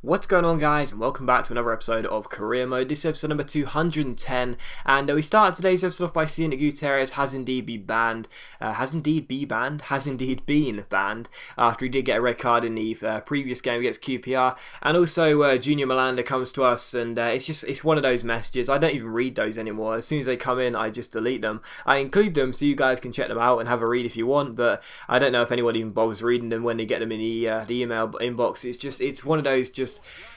What's going on, guys, and welcome back to another episode of Career Mode. This is episode number 210, and we start today's episode off by seeing that Gutierrez has indeed been banned after he did get a red card in the previous game against QPR, and also Junior Malanda comes to us, and it's one of those messages. I don't even read those anymore. As soon as they come in, I just delete them. I include them so you guys can check them out and have a read if you want, but I don't know if anyone even bothers reading them when they get them in the email inbox. It's one of those just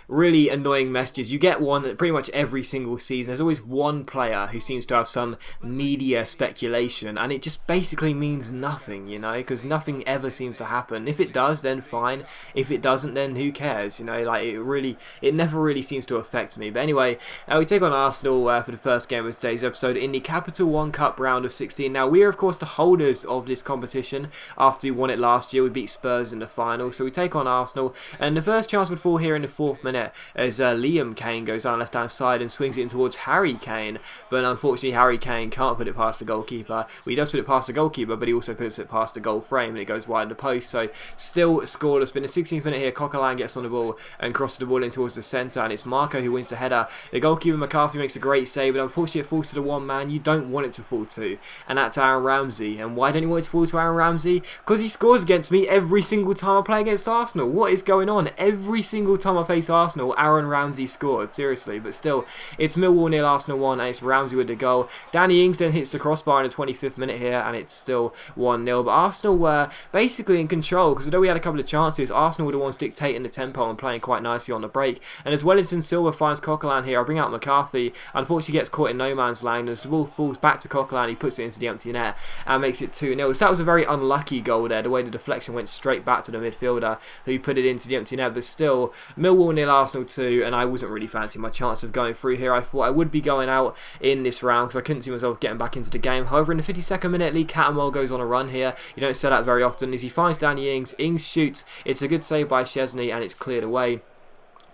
really annoying messages. You get one pretty much every single season. There's always one player who seems to have some media speculation, and it just basically means nothing, because nothing ever seems to happen. If it does, then fine. If it doesn't, then who cares? It never really seems to affect me. But anyway, we take on Arsenal for the first game of today's episode in the Capital One Cup round of 16. Now, we are of course the holders of this competition after we won it last year. We beat Spurs in the final, so we take on Arsenal, and the first chance would fall here in the 4th minute as Liam Kane goes down left hand side and swings it in towards Harry Kane, but unfortunately Harry Kane can't put it past the goalkeeper. Well, he does put it past the goalkeeper, but he also puts it past the goal frame and it goes wide of the post, so still scoreless. But in the 16th minute here, Coquelin gets on the ball and crosses the ball in towards the centre, and it's Marco who wins the header. The goalkeeper McCarthy makes a great save, but unfortunately it falls to the one man you don't want it to fall to, and that's Aaron Ramsey. And why don't you want it to fall to Aaron Ramsey? Because he scores against me every single time I play against Arsenal. What is going on? Every single time I face Arsenal, Aaron Ramsey scored, seriously. But still, it's Millwall 0, Arsenal 1, and it's Ramsey with the goal. Danny Ings then hits the crossbar in the 25th minute here, and it's still 1-0. But Arsenal were basically in control, because although we had a couple of chances, Arsenal were the ones dictating the tempo and playing quite nicely on the break. And as Wellington Silva finds Coquelin here, I bring out McCarthy, unfortunately gets caught in no man's land, and the ball falls back to Coquelin. He puts it into the empty net and makes it 2-0. So that was a very unlucky goal there, the way the deflection went straight back to the midfielder who put it into the empty net. But still, Millwall 0, Arsenal 2, and I wasn't really fancying my chance of going through here. I thought I would be going out in this round because I couldn't see myself getting back into the game. However, in the 52nd minute, Lee Cattermole goes on a run here. You don't say that very often. As he finds Danny Ings, Ings shoots. It's a good save by Szczesny, and it's cleared away.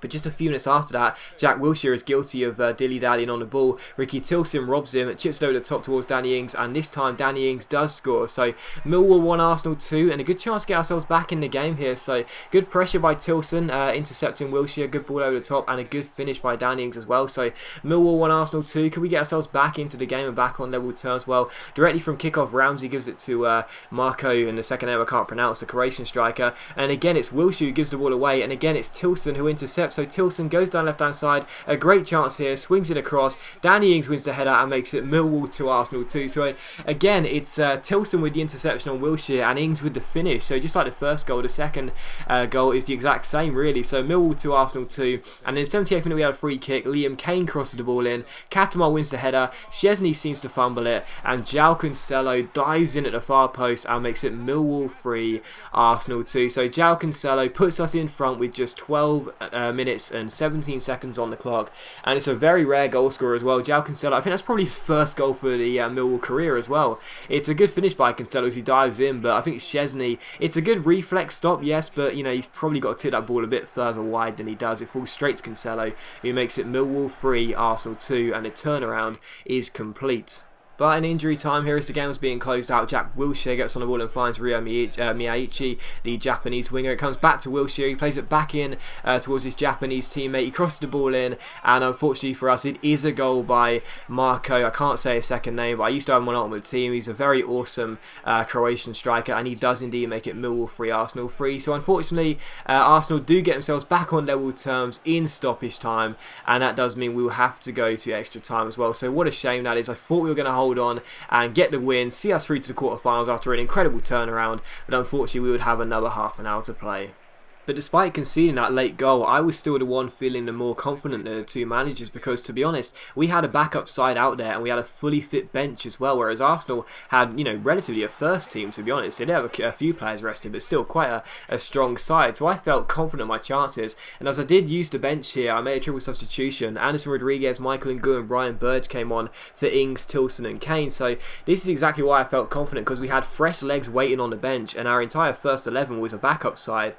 But just a few minutes after that, Jack Wilshere is guilty of dilly-dallying on the ball. Ricky Tilson robs him, chips it over the top towards Danny Ings, and this time Danny Ings does score. So Millwall 1, Arsenal 2, and a good chance to get ourselves back in the game here. So good pressure by Tilson, intercepting Wilshere, good ball over the top, and a good finish by Danny Ings as well. So Millwall 1, Arsenal 2. Can we get ourselves back into the game and back on level terms? Well, directly from kickoff, Ramsey gives it to Marco in the second name I can't pronounce, the Croatian striker. And again, it's Wilshere who gives the ball away, and again, it's Tilson who intercepts. So Tilson goes down left hand side, a great chance here, swings it across. Danny Ings wins the header and makes it Millwall 2, Arsenal 2. So again, it's Tilson with the interception on Wilshere and Ings with the finish. So just like the first goal, the second goal is the exact same really. So Millwall 2, Arsenal 2, and in the 78th minute we had a free kick. Liam Kane crosses the ball in, Cattermole wins the header, Szczesny seems to fumble it, and João Cancelo dives in at the far post and makes it Millwall 3, Arsenal 2. So João Cancelo puts us in front with just 12 minutes and 17 seconds on the clock, and it's a very rare goal scorer as well. João Cancelo, I think that's probably his first goal for the Millwall career as well. It's a good finish by Cancelo as he dives in, but I think Szczesny, it's a good reflex stop, yes, but he's probably got to tip that ball a bit further wide than he does. It falls straight to Cancelo, who makes it Millwall 3, Arsenal 2, and the turnaround is complete. But in injury time here as the game was being closed out, Jack Wilshere gets on the ball and finds Ryo Miyaichi, the Japanese winger. It comes back to Wilshere, he plays it back in towards his Japanese teammate. He crosses the ball in, and unfortunately for us, it is a goal by Marco. I can't say his second name, but I used to have him on Ultimate Team. He's a very awesome Croatian striker, and he does indeed make it Millwall 3, Arsenal 3. So unfortunately, Arsenal do get themselves back on level terms in stoppage time, and that does mean we will have to go to extra time as well. So what a shame that is. I thought we were going to hold on and get the win, see us through to the quarterfinals after an incredible turnaround, but unfortunately we would have another half an hour to play. But despite conceding that late goal, I was still the one feeling the more confident of the two managers, because to be honest, we had a backup side out there and we had a fully fit bench as well, whereas Arsenal had, relatively a first team, to be honest. They did have a few players rested, but still quite a strong side. So I felt confident in my chances, and as I did use the bench here, I made a triple substitution. Anderson Rodriguez, Michael Ngu and Brian Burge came on for Ings, Tilson and Kane. So this is exactly why I felt confident, because we had fresh legs waiting on the bench, and our entire first 11 was a backup side.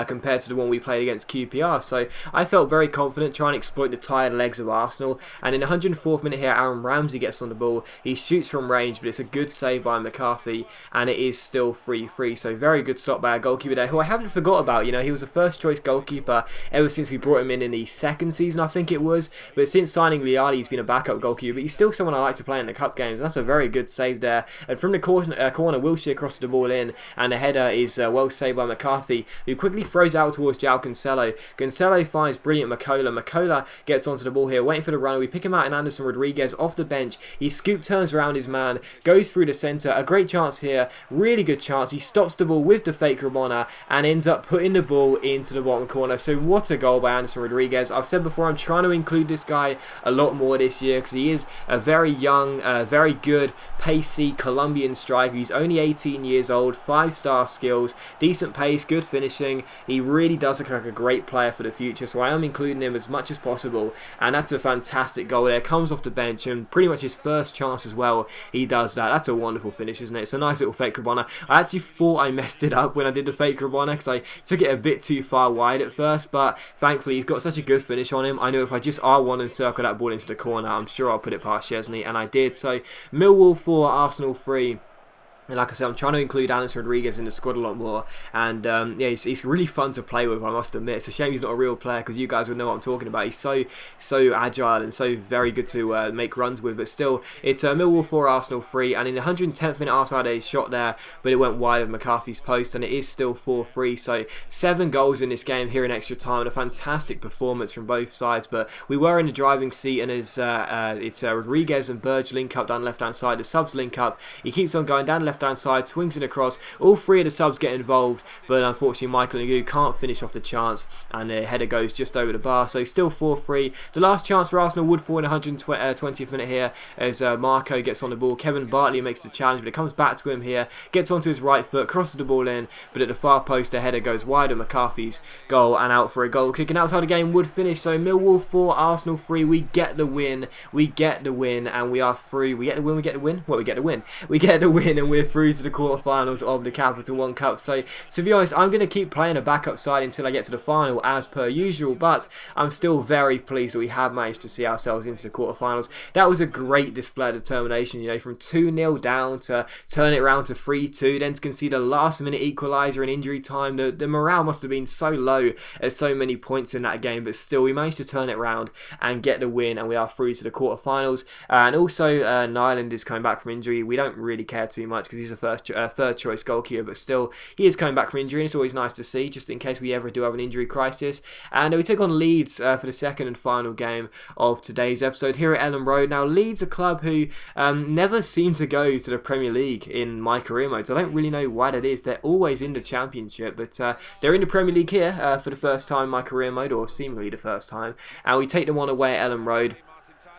compared to the one we played against QPR. So I felt very confident trying to exploit the tired legs of Arsenal. And in the 104th minute here, Aaron Ramsey gets on the ball. He shoots from range, but it's a good save by McCarthy, and it is still 3-3. So very good stop by our goalkeeper there, who I haven't forgot about. You know, he was a first choice goalkeeper ever since we brought him in the second season, I think it was. But since signing Liali, he's been a backup goalkeeper, but he's still someone I like to play in the cup games. That's a very good save there. And from the corner, Wilshere crosses the ball in, and the header is well saved by McCarthy, who quickly throws out towards João Cancelo. Cancelo finds brilliant Makola. Makola gets onto the ball here, waiting for the runner. We pick him out in Anderson Rodriguez off the bench. He scoop turns around his man, goes through the centre. A great chance here, really good chance. He stops the ball with the fake Rabona and ends up putting the ball into the bottom corner. So what a goal by Anderson Rodriguez. I've said before, I'm trying to include this guy a lot more this year because he is a very young, very good, pacey Colombian striker. He's only 18 years old, 5-star skills, decent pace, good finishing. He really does look like a great player for the future, so I am including him as much as possible. And that's a fantastic goal there. Comes off the bench, and pretty much his first chance as well, he does that. That's a wonderful finish, isn't it? It's a nice little fake Rabona. I actually thought I messed it up when I did the fake Rabona because I took it a bit too far wide at first, but thankfully he's got such a good finish on him. I know if I just R1 and circle that ball into the corner, I'm sure I'll put it past Chesney, and I did. So Millwall 4, Arsenal 3. And like I said, I'm trying to include Anderson Rodriguez in the squad a lot more. And yeah, he's really fun to play with, I must admit. It's a shame he's not a real player because you guys would know what I'm talking about. He's so agile and so very good to make runs with. But still, it's Millwall 4, Arsenal 3. And in the 110th minute, Arsenal had a shot there, but it went wide of McCarthy's post. And it is still 4-3. So 7 goals in this game here in extra time. And a fantastic performance from both sides. But we were in the driving seat, and as it's Rodriguez and Burge link up down the left-hand side. The subs link up. He keeps on going down the left-hand side, swings it across. All 3 of the subs get involved, but unfortunately Michael Nagu can't finish off the chance, and the header goes just over the bar. So still 4-3. The last chance for Arsenal would fall in the 120th minute here as Marco gets on the ball. Kevin Bartley makes the challenge, but it comes back to him here. Gets onto his right foot, crosses the ball in, but at the far post the header goes wide of McCarthy's goal and out for a goal. Kicking outside the game would finish. So Millwall 4, Arsenal 3. We get the win. We get the win, and we are through. We get the win. We get the win. Well, we get the win. We get the win, and we're through to the quarterfinals of the Capital One Cup. So to be honest, I'm going to keep playing a backup side until I get to the final as per usual, but I'm still very pleased that we have managed to see ourselves into the quarterfinals. That was a great display of determination, you know, from 2-0 down to turn it around to 3-2, then to concede a last minute equaliser in injury time. The morale must have been so low at so many points in that game, but still we managed to turn it around and get the win, and we are through to the quarterfinals. And also Nyland is coming back from injury. We don't really care too much because he's a third choice goalkeeper, but still he is coming back from injury, and it's always nice to see just in case we ever do have an injury crisis. And we take on Leeds for the second and final game of today's episode here at Elland Road. Now Leeds, a club who never seem to go to the Premier League in my career modes. I don't really know why that is. They're always in the Championship, but they're in the Premier League here for the first time in my career mode, or seemingly the first time, and we take them on away at Elland Road.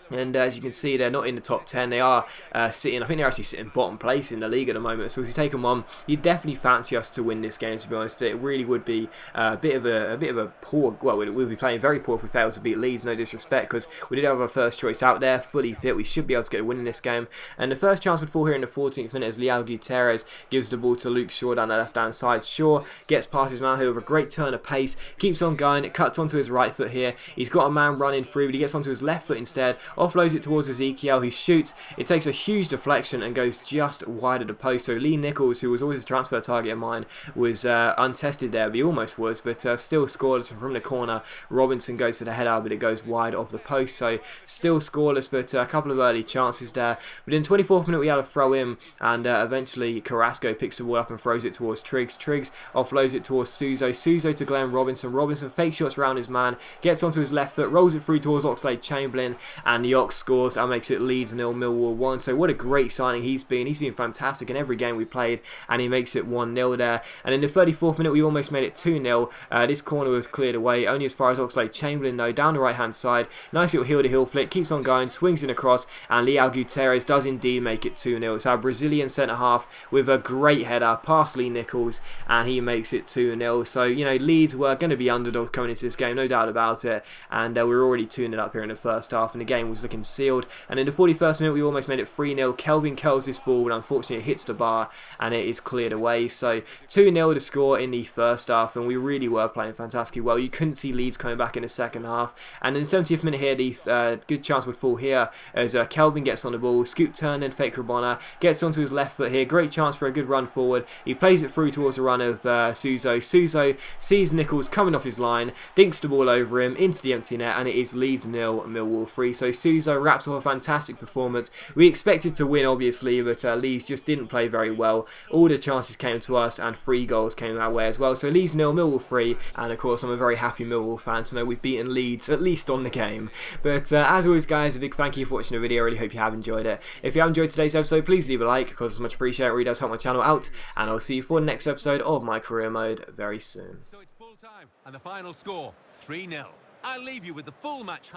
And as you can see, they're not in the top 10. They are sitting, I think they're actually sitting bottom place in the league at the moment. So as you take them on, you definitely fancy us to win this game, to be honest. It really would be a bit of a poor, well, we'll be playing very poor if we fail to beat Leeds, no disrespect, because we did have our first choice out there, fully fit. We should be able to get a win in this game. And the first chance would fall here in the 14th minute as Leal Gutierrez gives the ball to Luke Shaw down the left-hand side. Shaw gets past his man here with a great turn of pace, keeps on going, it cuts onto his right foot here. He's got a man running through, but he gets onto his left foot instead. Offloads it towards Ezekiel, who shoots. It takes a huge deflection and goes just wide of the post. So Lee Nichols, who was always a transfer target of mine, was untested there, but he almost was, but still scoreless. From the corner, Robinson goes for the header, but it goes wide of the post. So still scoreless, but a couple of early chances there. But in 24th minute we had a throw in, and eventually Carrasco picks the ball up and throws it towards Triggs. Triggs offloads it towards Suso. Suso to Glenn Robinson. Robinson fake shots around his man, gets onto his left foot, rolls it through towards Oxlade-Chamberlain, and the Ox scores and makes it Leeds 0, Millwall 1. So what a great signing he's been. He's been fantastic in every game we played, and he makes it 1-0 there. And in the 34th minute we almost made it 2-0. This corner was cleared away, only as far as Oxlade-Chamberlain though, down the right hand side. Nice little heel to heel flick, keeps on going, swings in across, and Leal Gutierrez does indeed make it 2-0. It's our Brazilian centre half with a great header past Lee Nichols, and he makes it 2-0. So, you know, Leeds were going to be underdogs coming into this game, no doubt about it, and we're already 2-0 up here in the first half, and the game was was looking sealed. And in the 41st minute, we almost made it 3-0. Kelvin curls this ball, and unfortunately it hits the bar, and it is cleared away. So 2-0 to score in the first half, and we really were playing fantastically well. You couldn't see Leeds coming back in the second half. And in the 70th minute here, the good chance would fall here as Kelvin gets on the ball, scoop turn and fake Rabona, gets onto his left foot here. Great chance for a good run forward. He plays it through towards the run of Suso. Suso sees Nichols coming off his line, dinks the ball over him into the empty net, and it is Leeds 0, Millwall 3. So Suso wraps up a fantastic performance. We expected to win, obviously, but Leeds just didn't play very well. All the chances came to us, and 3 goals came our way as well. So Leeds 0, Millwall 3, and of course I'm a very happy Millwall fan to know we've beaten Leeds, at least on the game. But as always, guys, a big thank you for watching the video. I really hope you have enjoyed it. If you have enjoyed today's episode, please leave a like, because it's much appreciated. It really does help my channel out, and I'll see you for the next episode of my career mode very soon. So it's full time, and the final score 3-0. I'll leave you with the full match.